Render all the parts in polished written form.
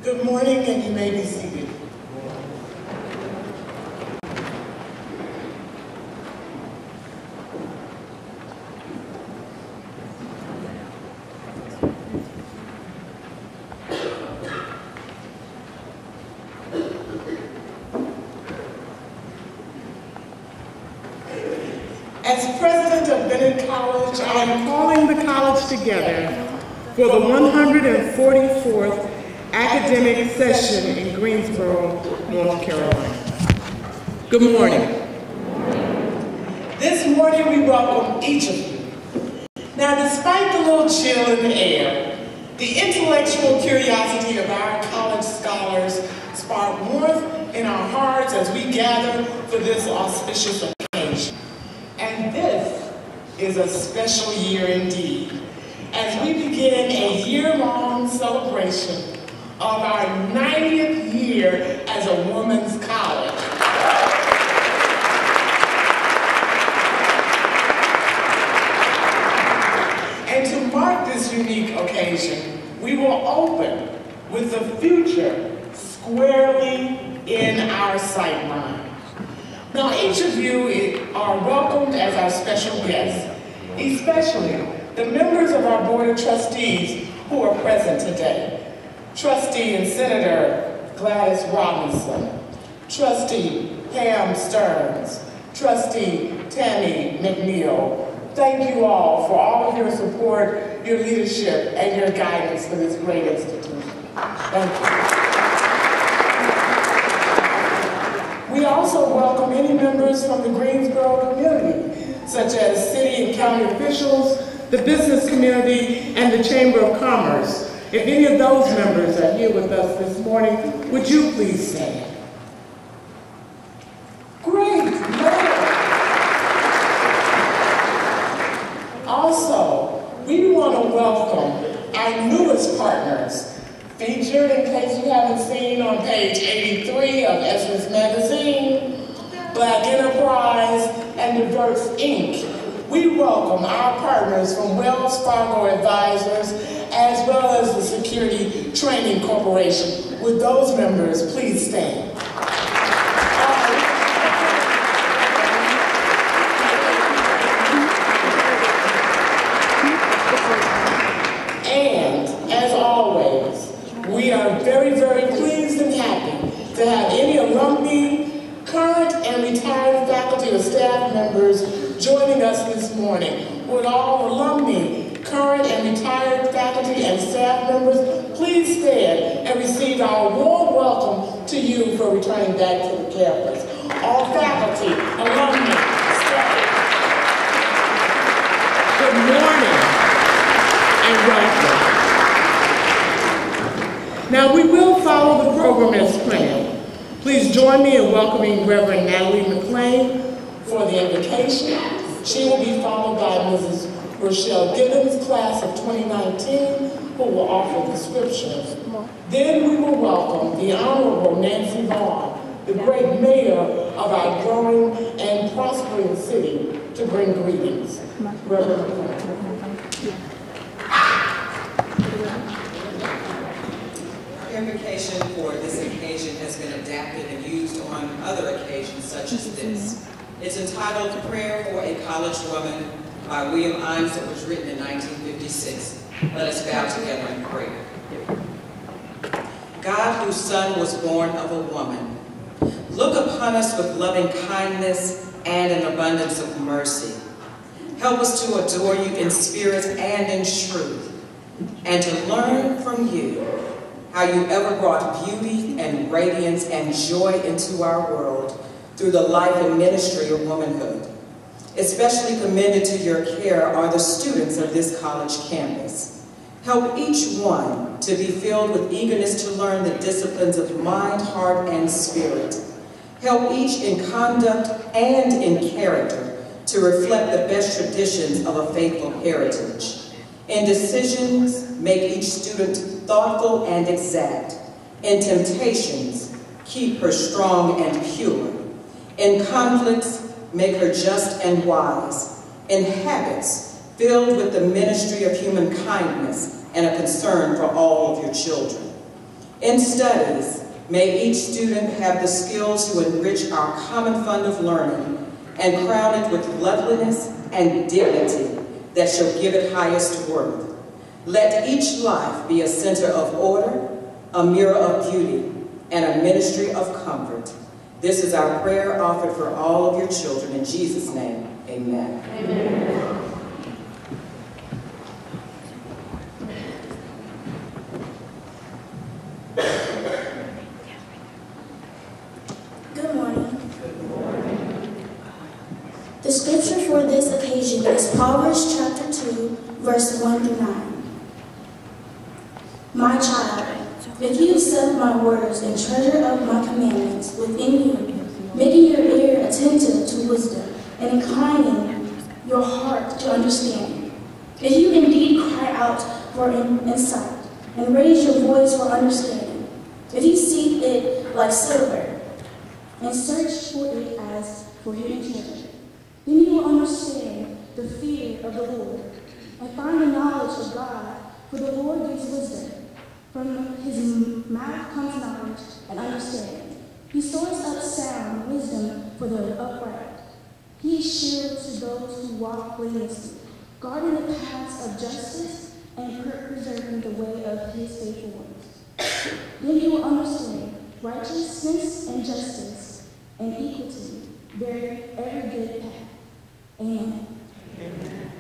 Good morning, and you may be seated. As president of Bennett College, I am calling the college together for the 144th academic session in Greensboro, North Carolina. Good morning. This morning we welcome each of you. Now, despite the little chill in the air, the intellectual curiosity of our college scholars spark warmth in our hearts as we gather for this auspicious occasion. And this is a special year indeed, as we begin a year-long celebration of our 90th year as a women's college. And to mark this unique occasion, we will open with the future squarely in our sight line. Now, each of you are welcomed as our special guests, especially the members of our Board of Trustees who are present today. Trustee and Senator Gladys Robinson, Trustee Pam Stearns, Trustee Tammy McNeil. Thank you all for all of your support, your leadership, and your guidance for this great institution. Thank you. We also welcome any members from the Greensboro community, such as city and county officials, the business community, and the Chamber of Commerce. If any of those members are here with us this morning, would you please stand? Great. Also, we want to welcome our newest partners, featured, in case you haven't seen, on page 83 of Ezra's magazine, Black Enterprise, and Diverse Inc. We welcome our partners from Wells Fargo Advisors, as well as the Security Training Corporation. Would those members please stand? And, as always, we are very, very pleased and happy to have any alumni, current and retired faculty or staff members joining us this morning. Would all alumni, current and retired faculty and staff members please stand and receive our warm welcome to you for returning back to the campus. All faculty, alumni, staff. Good morning and welcome. Now, we will follow the program as planned. Please join me in welcoming Reverend Natalie McClain for the invocation. She will be followed by Mrs. Rochelle Gibbons, class of 2019, who will offer the scriptures. Then we will welcome the Honorable Nancy Vaughn, the great mayor of our growing and prospering city, to bring greetings. Reverend McClain. Our invocation for this occasion has been adapted and used on other occasions such as this. It's entitled Prayer for a College Woman by William Imes. It was written in 1956. Let us bow together in prayer. God, whose Son was born of a woman, look upon us with loving kindness and an abundance of mercy. Help us to adore you in spirit and in truth, and to learn from you how you ever brought beauty and radiance and joy into our world through the life and ministry of womanhood. Especially commended to your care are the students of this college campus. Help each one to be filled with eagerness to learn the disciplines of mind, heart, and spirit. Help each in conduct and in character to reflect the best traditions of a faithful heritage. In decisions, make each student thoughtful and exact. In temptations, keep her strong and pure. In conflicts, make her just and wise. In habits, filled with the ministry of human kindness and a concern for all of your children. In studies, may each student have the skills to enrich our common fund of learning and crown it with loveliness and dignity that shall give it highest worth. Let each life be a center of order, a mirror of beauty, and a ministry of comfort. This is our prayer offered for all of your children. In Jesus' name, amen. Amen. Good morning. The scripture for this occasion is Proverbs chapter 2, verse 1 through 9. My child, if you accept my words and treasure up my commandments within you, making your ear attentive to wisdom and inclining your heart to understanding, if you indeed cry out for insight and raise your voice for understanding, if you seek it like silver and search for it as for hidden treasure, then you will understand the fear of the Lord and find the knowledge of God, for the Lord gives wisdom. From his mouth comes knowledge and understanding. He stores up sound wisdom for the upright. He is shield to those who walk blamelessly, guarding the paths of justice and preserving the way of his faithful ones. Then you will understand righteousness and justice and equity bear every good path. Amen. Amen.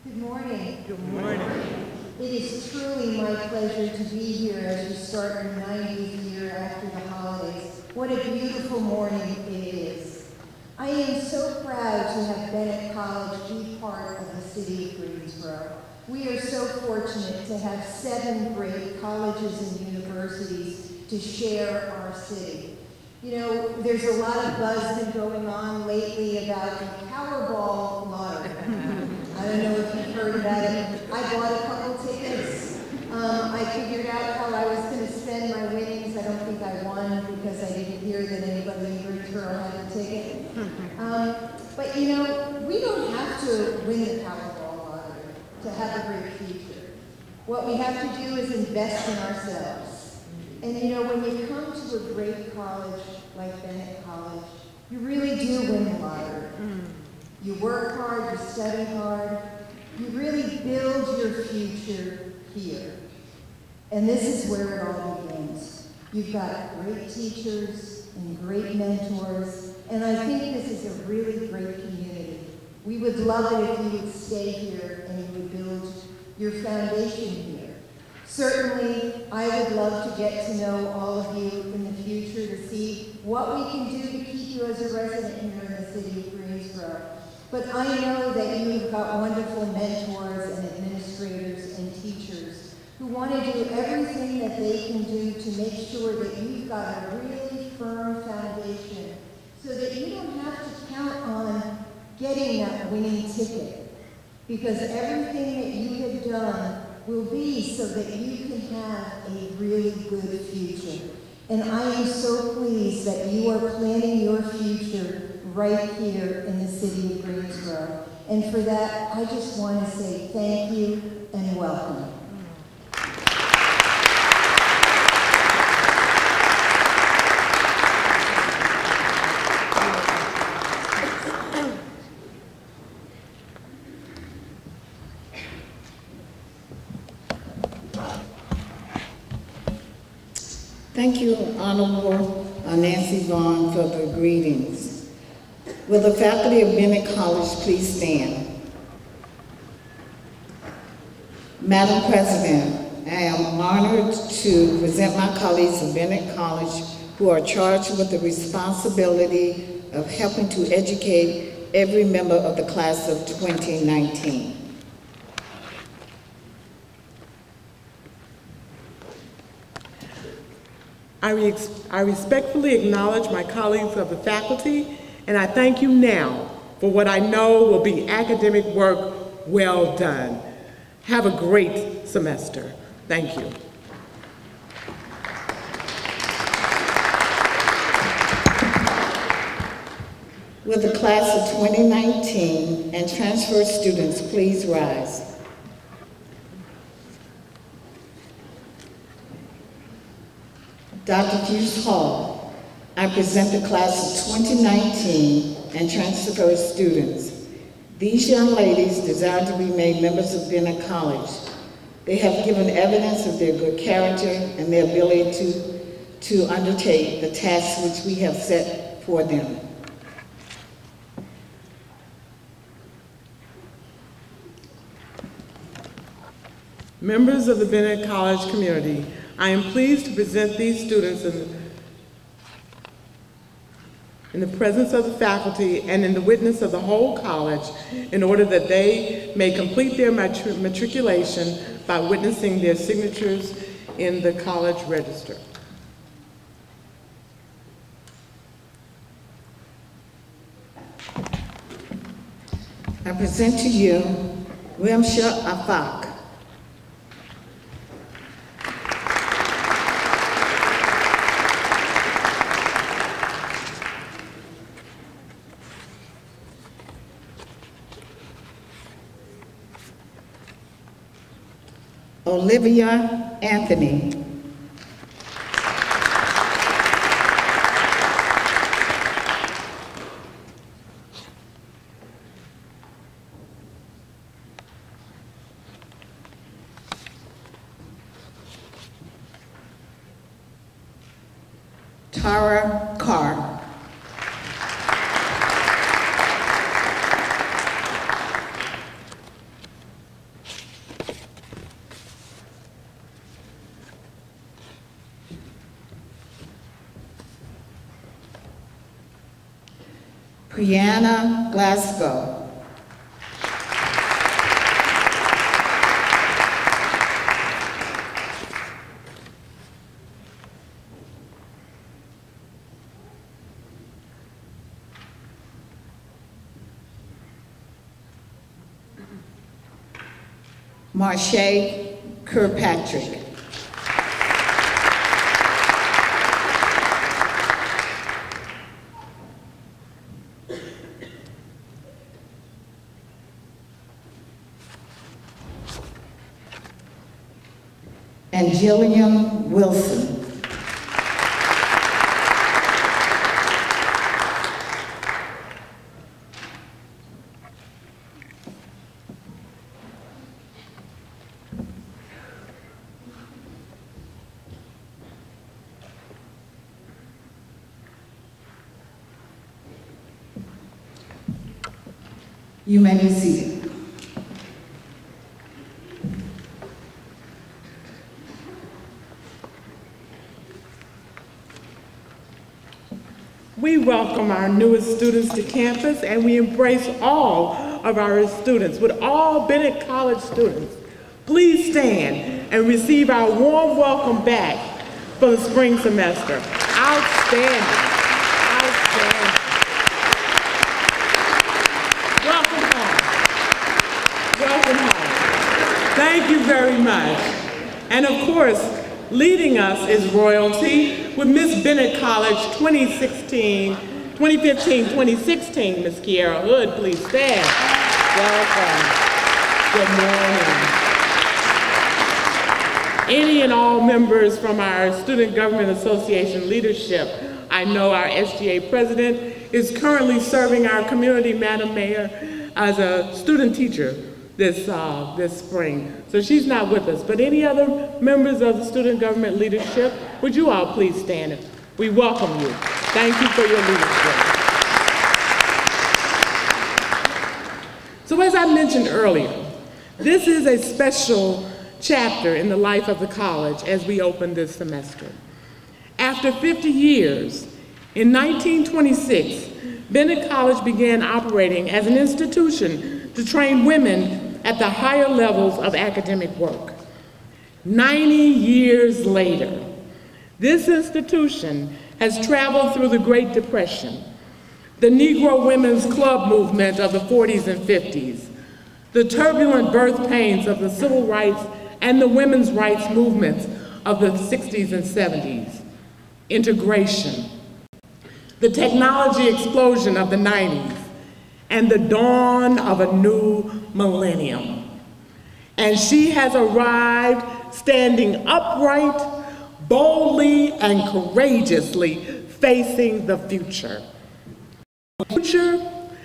Good morning. Good morning. It is truly my pleasure to be here as we start our 90th year after the holidays. What a beautiful morning it is. I am so proud to have Bennett College be part of the city of Greensboro. We are so fortunate to have 7 great colleges and universities to share our city. You know, there's a lot of buzz been going on lately about the Powerball lottery. I don't know if you've heard about it. I bought a couple tickets. I figured out how I was going to spend my winnings. I don't think I won because I didn't hear that anybody in Greensboro had a ticket. But you know, we don't have to win the Powerball lottery to have a great future. What we have to do is invest in ourselves. And you know, when you come to a great college like Bennett College, you really do win the lottery. You work hard, you study hard, you really build your future here. And this is where it all begins. You've got great teachers and great mentors, and I think this is a really great community. We would love it if you would stay here and you would build your foundation here. Certainly, I would love to get to know all of you in the future to see what we can do to keep you as a resident here in the city of Greensboro. But I know that you've got wonderful mentors and administrators and teachers who want to do everything that they can do to make sure that you've got a really firm foundation so that you don't have to count on getting that winning ticket, because everything that you have done will be so that you can have a really good future. And I am so pleased that you are planning your future right here in the city of Greensboro. And for that, I just want to say thank you and welcome. Thank you, Honorable Nancy Vaughn, for the greetings. Will the faculty of Bennett College please stand? Madam President, I am honored to present my colleagues of Bennett College who are charged with the responsibility of helping to educate every member of the class of 2019. I respectfully acknowledge my colleagues of the faculty, and I thank you now for what I know will be academic work well done. Have a great semester. Thank you. Will the class of 2019 and transfer students please rise? Dr. Fuse Hall, I present the class of 2019 and transfer students. These young ladies desire to be made members of Bennett College. They have given evidence of their good character and their ability to undertake the tasks which we have set for them. Members of the Bennett College community, I am pleased to present these students in the presence of the faculty and in the witness of the whole college in order that they may complete their matriculation by witnessing their signatures in the college register. I present to you Wimsha Afak. Olivia Anthony. Tara Carr. Brianna Glasgow. Marche Kirkpatrick. And Jillian Wilson. You may be seated. We welcome our newest students to campus and we embrace all of our students. Would all Bennett College students please stand and receive our warm welcome back for the spring semester. Outstanding, outstanding. Welcome home, welcome home. Thank you very much. And of course, leading us is royalty with Miss Bennett College 2015-2016, Miss Kiara Hood, please stand. Welcome. Good morning. Any and all members from our Student Government Association leadership. I know our SGA president is currently serving our community, Madam Mayor, as a student teacher this spring. So she's not with us, but any other members of the student government leadership, would you all please stand? We welcome you. Thank you for your leadership. So as I mentioned earlier, this is a special chapter in the life of the college as we open this semester. After 50 years, in 1926, Bennett College began operating as an institution to train women at the higher levels of academic work. 90 years later, this institution has traveled through the Great Depression, the Negro Women's Club movement of the 40s and 50s, the turbulent birth pains of the civil rights and the women's rights movements of the 60s and 70s, integration, the technology explosion of the 90s, and the dawn of a new millennium. And she has arrived standing upright, boldly and courageously facing the future. A future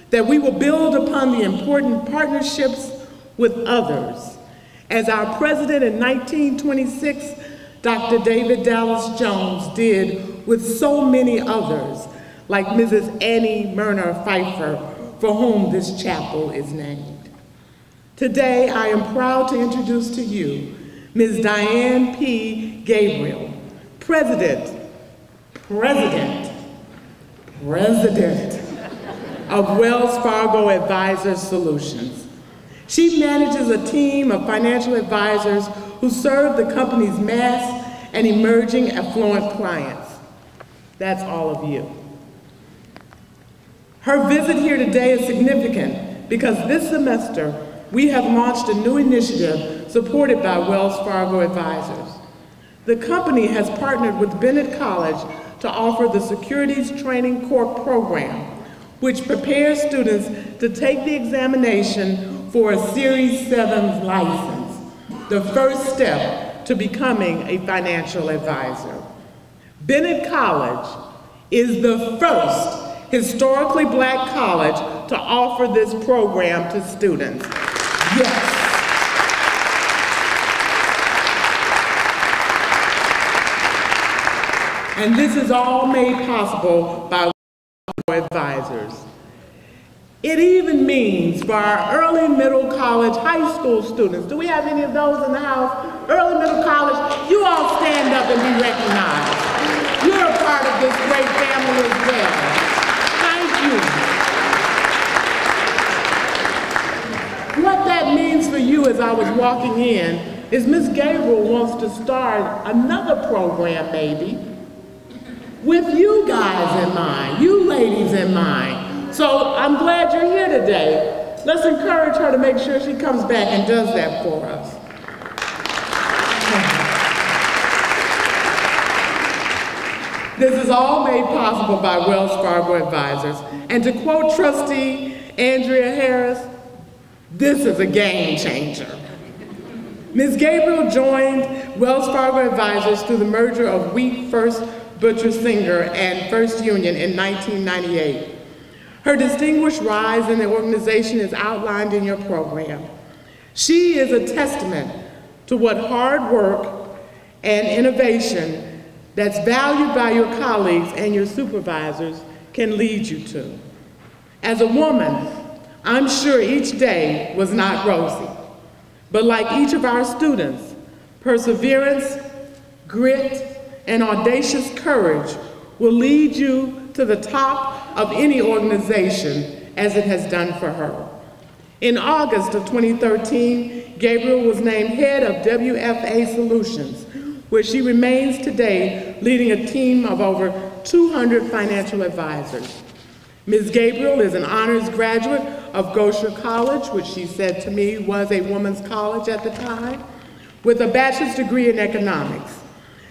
that we will build upon the important partnerships with others. As our president in 1926, Dr. David Dallas Jones, did with so many others, like Mrs. Annie Myrna Pfeiffer, for whom this chapel is named. Today, I am proud to introduce to you Ms. Diane P. Gabriel, President of Wells Fargo Advisor Solutions. She manages a team of financial advisors who serve the company's mass and emerging affluent clients. That's all of you. Her visit here today is significant because this semester we have launched a new initiative supported by Wells Fargo Advisors. The company has partnered with Bennett College to offer the Securities Training Corps program, which prepares students to take the examination for a Series 7 license, the first step to becoming a financial advisor. Bennett College is the first historically black college to offer this program to students. Yes. And this is all made possible by advisors. It even means for our early middle college high school students, do we have any of those in the house? Early middle college, you all stand up and be recognized. You're a part of this great family as well. Thank you. What that means for you as I was walking in is Ms. Gabriel wants to start another program maybe with you guys in mind, you ladies in mind. So I'm glad you're here today. Let's encourage her to make sure she comes back and does that for us. This is all made possible by Wells Fargo Advisors. And to quote Trustee Andrea Harris, this is a game changer. Ms. Gabriel joined Wells Fargo Advisors through the merger of Wheat First Butcher Singer and First Union in 1998. Her distinguished rise in the organization is outlined in your program. She is a testament to what hard work and innovation that's valued by your colleagues and your supervisors can lead you to. As a woman, I'm sure each day was not rosy, but like each of our students, perseverance, grit, and audacious courage will lead you to the top of any organization as it has done for her. In August of 2013, Gabriel was named head of WFA Solutions, where she remains today leading a team of over 200 financial advisors. Ms. Gabriel is an honors graduate of Gosher College, which she said to me was a women's college at the time, with a bachelor's degree in economics.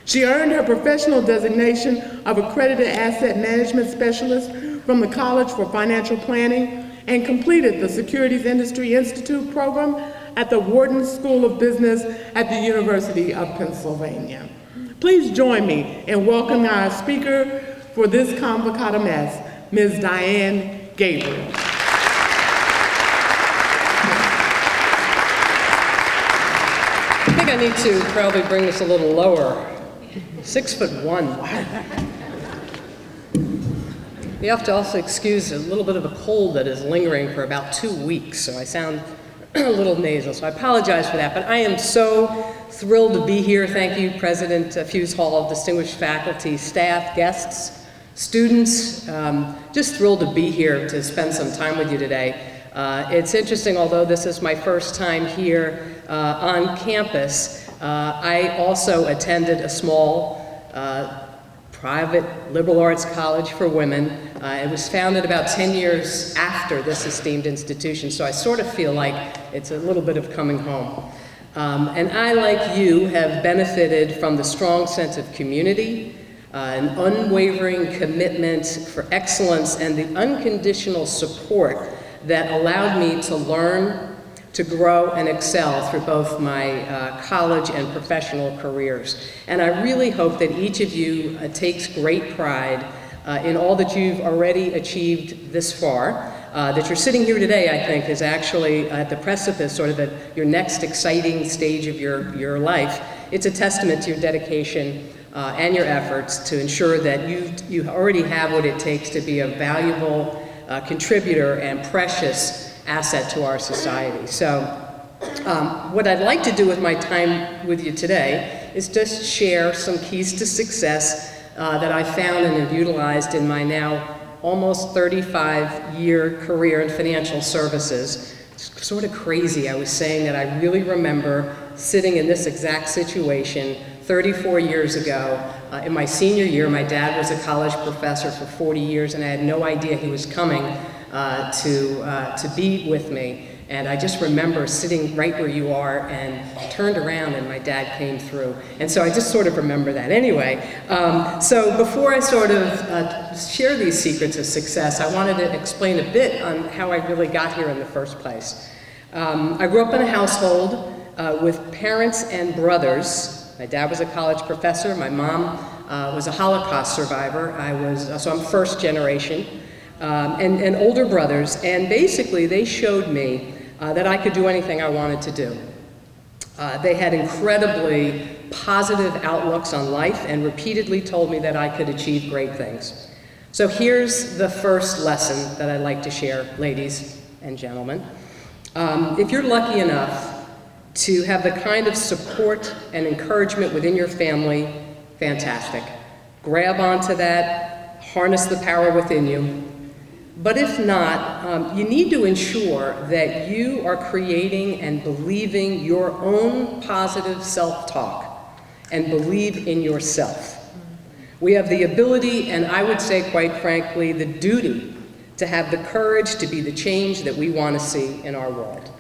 She earned her professional designation of Accredited Asset Management Specialist from the College for Financial Planning and completed the Securities Industry Institute program at the Wharton School of Business at the University of Pennsylvania. Please join me in welcoming our speaker for this Convocatum Est, Ms. Diane Gabriel. I think I need to probably bring this a little lower. 6'1", wow. You have to also excuse a little bit of a cold that is lingering for about 2 weeks, so I sound a little nasal, so I apologize for that. But I am so thrilled to be here. Thank you, President Fuse Hall, distinguished faculty, staff, guests, students. Just thrilled to be here to spend some time with you today. It's interesting, although this is my first time here on campus, I also attended a small private liberal arts college for women. It was founded about 10 years after this esteemed institution, so I sort of feel like it's a little bit of coming home. And I, like you, have benefited from the strong sense of community, an unwavering commitment for excellence, and the unconditional support that allowed me to learn, to grow and excel through both my college and professional careers. And I really hope that each of you takes great pride in all that you've already achieved this far. That you're sitting here today, I think, is actually at the precipice, sort of at your next exciting stage of your life. It's a testament to your dedication and your efforts to ensure that you already have what it takes to be a valuable contributor and precious asset to our society. So what I'd like to do with my time with you today is just share some keys to success that I found and have utilized in my now almost 35-year career in financial services. It's sort of crazy. I was saying that I really remember sitting in this exact situation 34 years ago. In my senior year, my dad was a college professor for 40 years, and I had no idea he was coming to be with me. And I just remember sitting right where you are and turned around and my dad came through. And so I just sort of remember that. Anyway, so before I sort of share these secrets of success, I wanted to explain a bit on how I really got here in the first place. I grew up in a household with parents and brothers. My dad was a college professor. My mom was a Holocaust survivor. So I'm first generation. And older brothers, and basically they showed me that I could do anything I wanted to do. They had incredibly positive outlooks on life and repeatedly told me that I could achieve great things. So here's the first lesson that I'd like to share, ladies and gentlemen. If you're lucky enough to have the kind of support and encouragement within your family, fantastic. Grab onto that, harness the power within you. But if not, you need to ensure that you are creating and believing your own positive self-talk and believe in yourself. We have the ability, and I would say quite frankly, the duty to have the courage to be the change that we want to see in our world.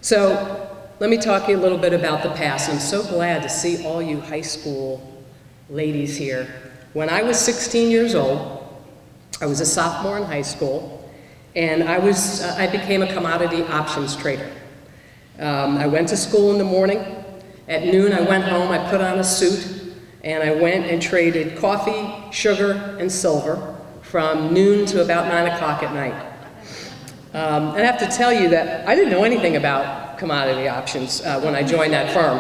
So let me talk to you a little bit about the past. I'm so glad to see all you high school ladies here. When I was 16 years old, I was a sophomore in high school, and I became a commodity options trader. I went to school in the morning. At noon, I went home, I put on a suit, and I went and traded coffee, sugar, and silver from noon to about 9 o'clock at night. And I have to tell you that I didn't know anything about commodity options when I joined that firm,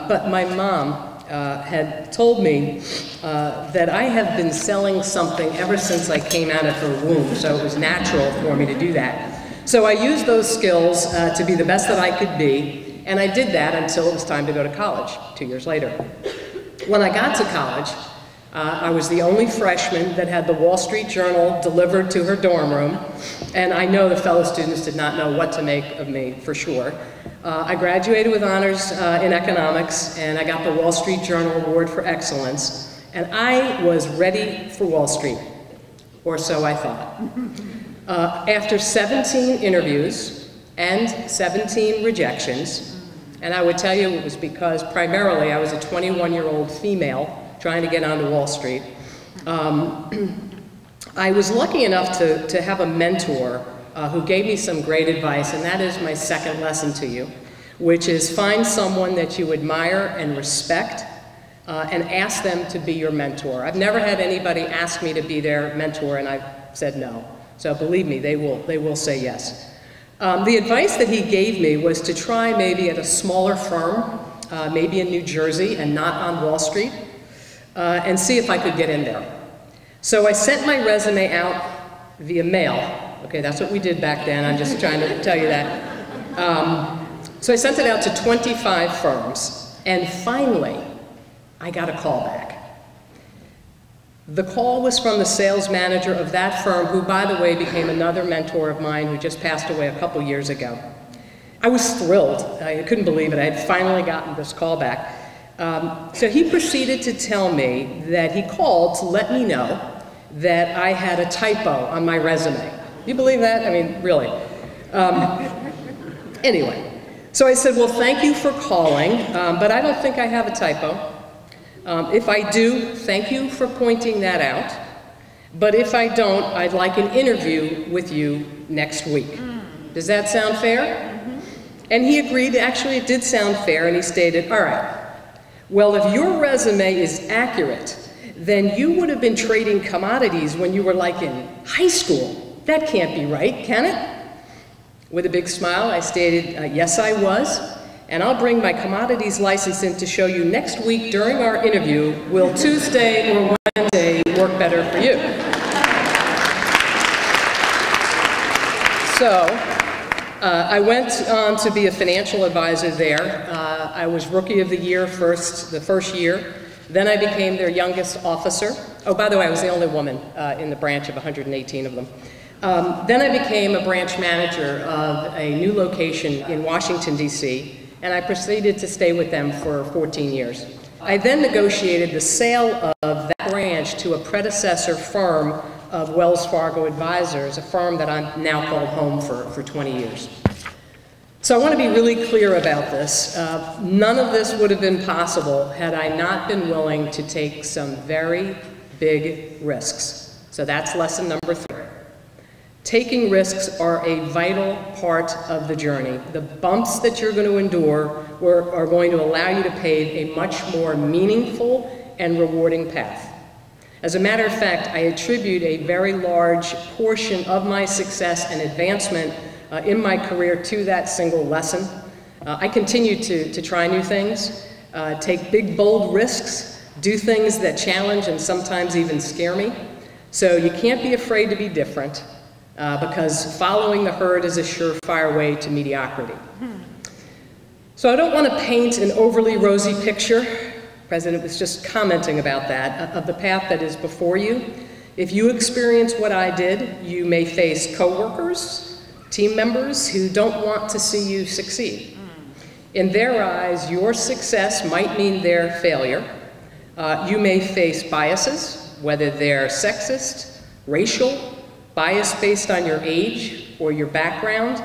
but my mom had told me that I have been selling something ever since I came out of her womb, so it was natural for me to do that. So I used those skills to be the best that I could be, and I did that until it was time to go to college 2 years later. When I got to college, I was the only freshman that had the Wall Street Journal delivered to her dorm room, and I know the fellow students did not know what to make of me, for sure. I graduated with honors in economics, and I got the Wall Street Journal Award for Excellence, and I was ready for Wall Street, or so I thought. After 17 interviews and 17 rejections, and I would tell you it was because primarily I was a 21-year-old female trying to get onto Wall Street. I was lucky enough to have a mentor who gave me some great advice, and that is my second lesson to you, which is find someone that you admire and respect and ask them to be your mentor. I've never had anybody ask me to be their mentor and I've said no. So believe me, they will say yes. The advice that he gave me was to try maybe at a smaller firm, maybe in New Jersey and not on Wall Street, and see if I could get in there. So I sent my resume out via mail. Okay, that's what we did back then. I'm just trying to tell you that. So I sent it out to 25 firms, and finally, I got a call back. The call was from the sales manager of that firm, who, by the way, became another mentor of mine who just passed away a couple years ago. I was thrilled. I couldn't believe it. I had finally gotten this call back. So he proceeded to tell me that he called to let me know that I had a typo on my resume. You believe that? I mean, really. Anyway, so I said, well, thank you for calling, but I don't think I have a typo. If I do, thank you for pointing that out. But if I don't, I'd like an interview with you next week. Does that sound fair? And he agreed. Actually, it did sound fair, and he stated, all right, well, if your resume is accurate, then you would have been trading commodities when you were like in high school. That can't be right, can it? With a big smile, I stated, yes, I was, and I'll bring my commodities license in to show you next week during our interview. Will Tuesday or Wednesday work better for you? So, I went on to be a financial advisor there. I was Rookie of the Year the first year. Then I became their youngest officer. Oh, by the way, I was the only woman in the branch of 118 of them. Then I became a branch manager of a new location in Washington, D.C., and I proceeded to stay with them for 14 years. I then negotiated the sale of that branch to a predecessor firm of Wells Fargo Advisors, a firm that I'm now called home for 20 years. So I want to be really clear about this. None of this would have been possible had I not been willing to take some very big risks. So that's lesson number 3. Taking risks are a vital part of the journey. The bumps that you're going to endure are going to allow you to pave a much more meaningful and rewarding path. As a matter of fact, I attribute a very large portion of my success and advancement in my career to that single lesson. I continue to try new things, take big, bold risks, do things that challenge and sometimes even scare me. So you can't be afraid to be different, because following the herd is a surefire way to mediocrity. So I don't want to paint an overly rosy picture. The President was just commenting about that, of the path that is before you. If you experience what I did, you may face coworkers, team members who don't want to see you succeed. In their eyes, your success might mean their failure. You may face biases, whether they're sexist, racial, bias based on your age or your background.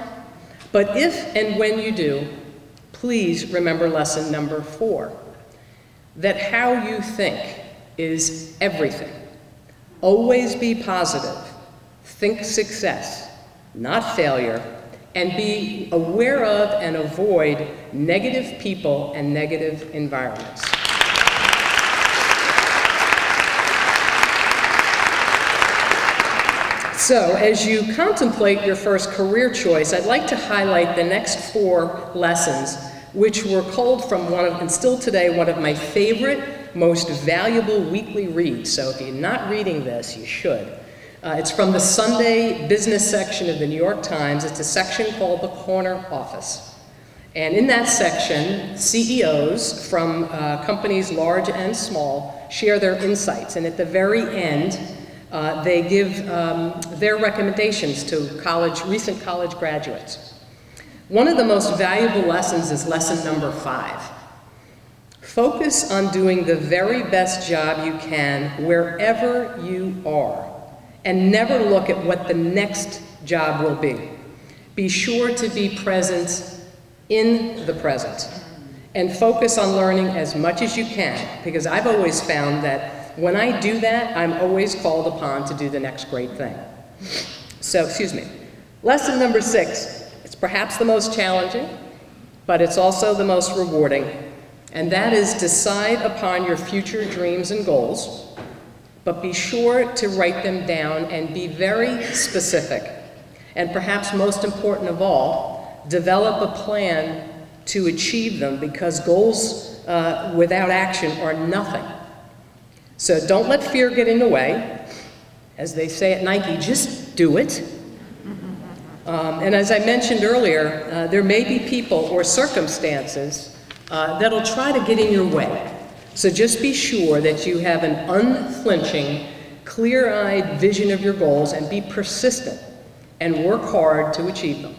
But if and when you do, please remember lesson number 4, that how you think is everything. Always be positive. Think success, not failure, and be aware of and avoid negative people and negative environments. So, as you contemplate your first career choice, I'd like to highlight the next 4 lessons, which were culled from and still today, one of my favorite, most valuable weekly reads. So if you're not reading this, you should. It's from the Sunday business section of the New York Times. It's a section called The Corner Office. And in that section, CEOs from companies large and small share their insights. And at the very end, they give their recommendations to recent college graduates. One of the most valuable lessons is lesson number 5. Focus on doing the very best job you can wherever you are, and never look at what the next job will be. Be sure to be present in the present, and focus on learning as much as you can, because I've always found that when I do that, I'm always called upon to do the next great thing. So, lesson number 6. It's perhaps the most challenging, but it's also the most rewarding, and that is decide upon your future dreams and goals, but be sure to write them down and be very specific. And perhaps most important of all, develop a plan to achieve them, because goals without action are nothing. So don't let fear get in the way. As they say at Nike, just do it. And as I mentioned earlier, there may be people or circumstances that'll try to get in your way. So just be sure that you have an unflinching, clear-eyed vision of your goals, and be persistent and work hard to achieve them.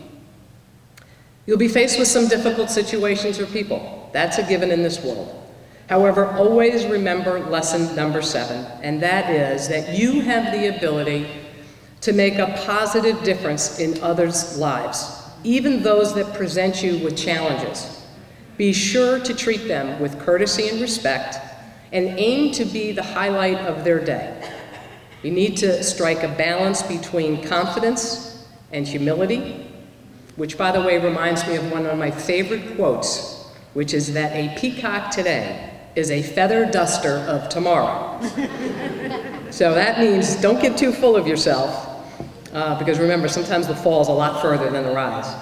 You'll be faced with some difficult situations or people. That's a given in this world. However, always remember lesson number 7, and that is that you have the ability to make a positive difference in others' lives, even those that present you with challenges. Be sure to treat them with courtesy and respect, and aim to be the highlight of their day. You need to strike a balance between confidence and humility, which, by the way, reminds me of one of my favorite quotes, which is that a peacock today is a feather duster of tomorrow. So that means don't get too full of yourself, because remember, sometimes the fall is a lot further than the rise.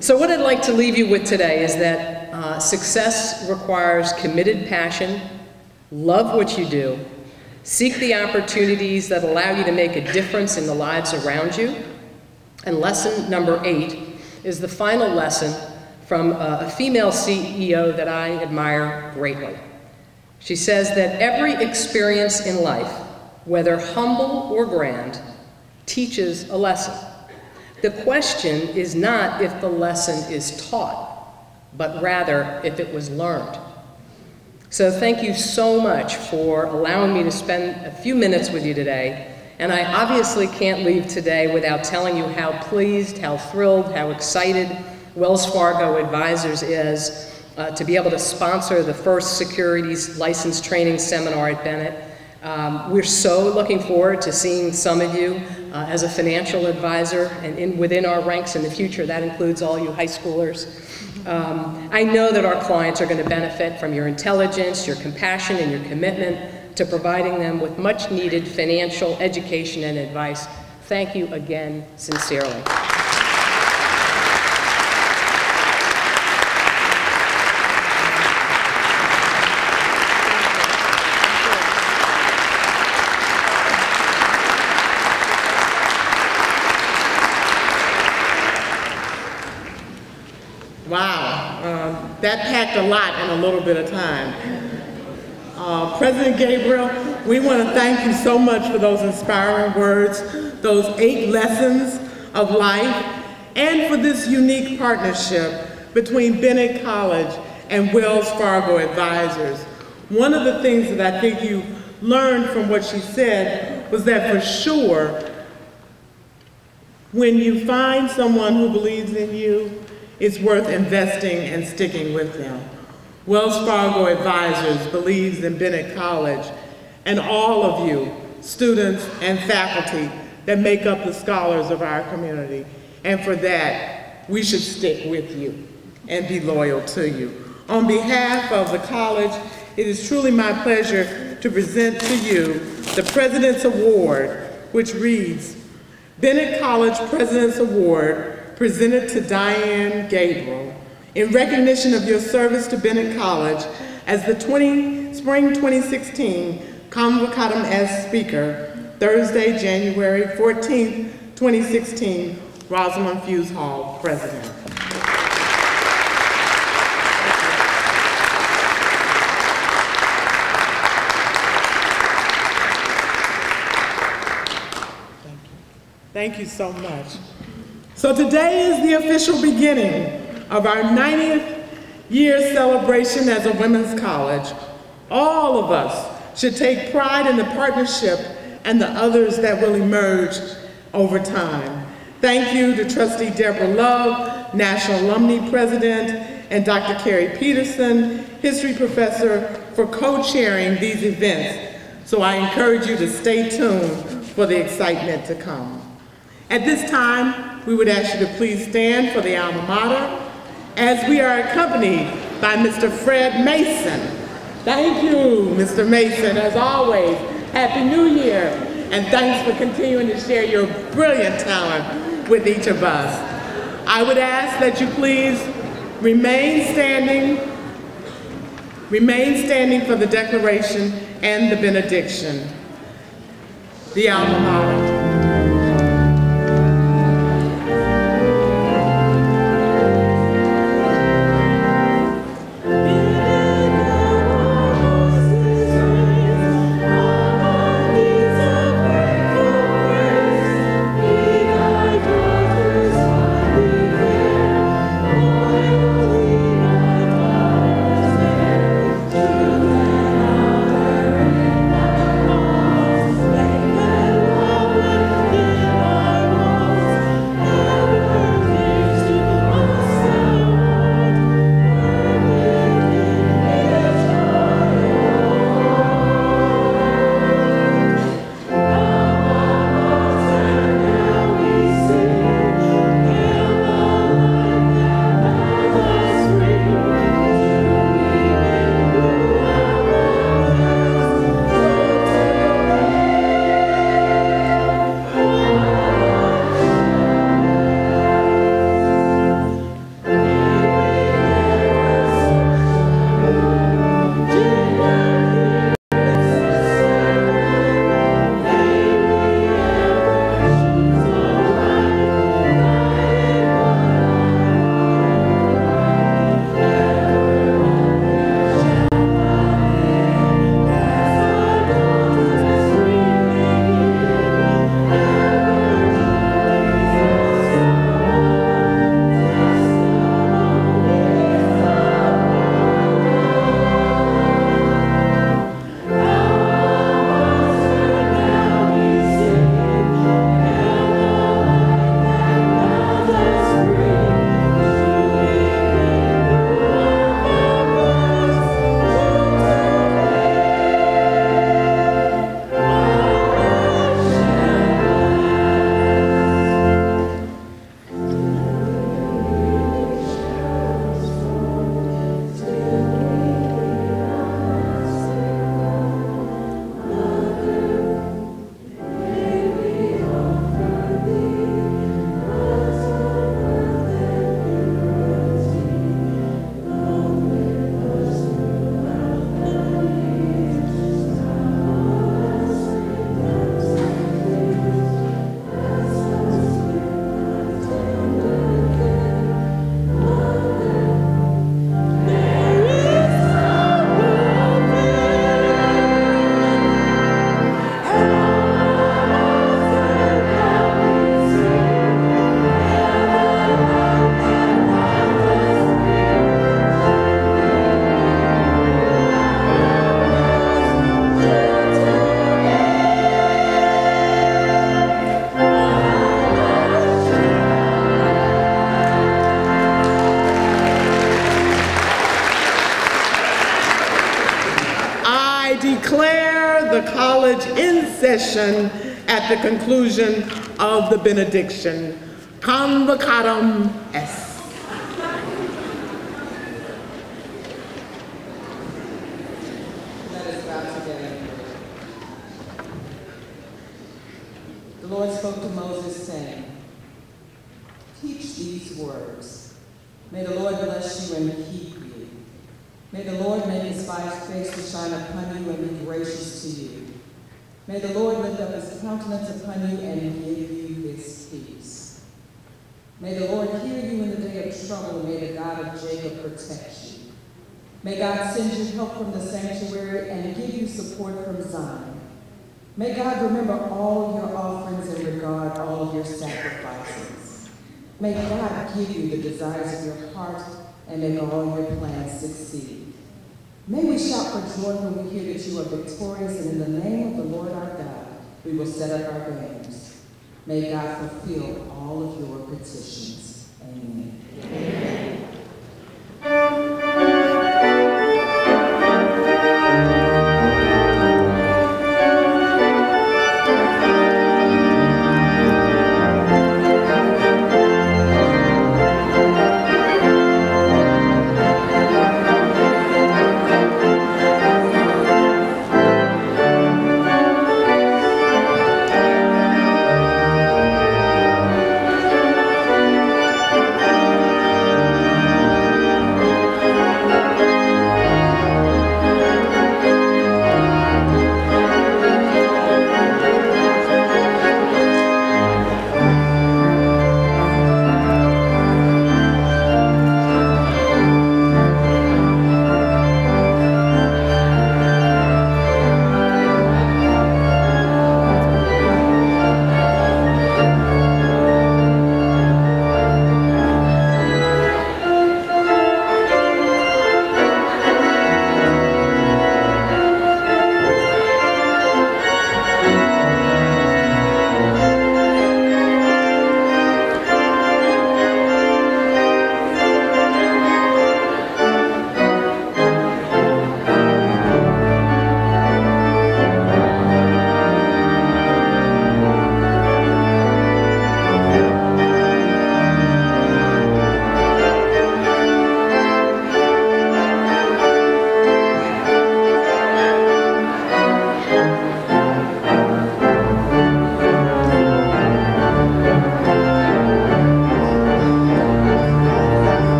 So what I'd like to leave you with today is that success requires committed passion, love what you do, seek the opportunities that allow you to make a difference in the lives around you. And lesson number 8 is the final lesson from a female CEO that I admire greatly. She says that every experience in life, whether humble or grand, teaches a lesson. The question is not if the lesson is taught, but rather if it was learned. So thank you so much for allowing me to spend a few minutes with you today. And I obviously can't leave today without telling you how pleased, how thrilled, how excited Wells Fargo Advisors is to be able to sponsor the first securities license training seminar at Bennett. We're so looking forward to seeing some of you as a financial advisor and within our ranks in the future. That includes all you high schoolers. I know that our clients are going to benefit from your intelligence, your compassion, and your commitment to providing them with much needed financial education and advice. Thank you again, sincerely. Wow, that packed a lot in a little bit of time. President Gabriel, we want to thank you so much for those inspiring words, those 8 lessons of life, and for this unique partnership between Bennett College and Wells Fargo Advisors. One of the things that I think you learned from what she said was that for sure, when you find someone who believes in you, it's worth investing and sticking with them. Wells Fargo Advisors believes in Bennett College and all of you, students and faculty that make up the scholars of our community. And for that, we should stick with you and be loyal to you. On behalf of the college, it is truly my pleasure to present to you the President's Award, which reads, Bennett College President's Award, presented to Diane Gabriel in recognition of your service to Bennett College as the Spring 2016 Convocatum Est Speaker, Thursday, January 14th, 2016, Rosalynn Fuse Hall, President. Thank you so much. So today is the official beginning of our 90th year celebration as a women's college. All of us should take pride in the partnership and the others that will emerge over time. Thank you to Trustee Deborah Love, National Alumni President, and Dr. Carrie Peterson, History Professor, for co-chairing these events. So I encourage you to stay tuned for the excitement to come. At this time, we would ask you to please stand for the alma mater as we are accompanied by Mr. Fred Mason. Thank you, Mr. Mason, as always. Happy New Year, and thanks for continuing to share your brilliant talent with each of us. I would ask that you please remain standing for the declaration and the benediction. The alma mater. declare the college in session at the conclusion of the benediction. Convocatum Est. Let us bow together. The Lord spoke to Moses, saying, "Teach these words. May the Lord bless you and keep you. May the Lord make his face to shine upon you and be gracious to you. May the Lord lift up his countenance upon you and give you his peace. May the Lord hear you in the day of trouble, and may the God of Jacob protect you. May God send you help from the sanctuary and give you support from Zion. May God remember all your offerings and regard all of your sacrifices. May God give you the desires of your heart and make all your plans succeed. May we shout for joy when we hear that you are victorious, and in the name of the Lord our God, we will set up our banners. May God fulfill all of your petitions.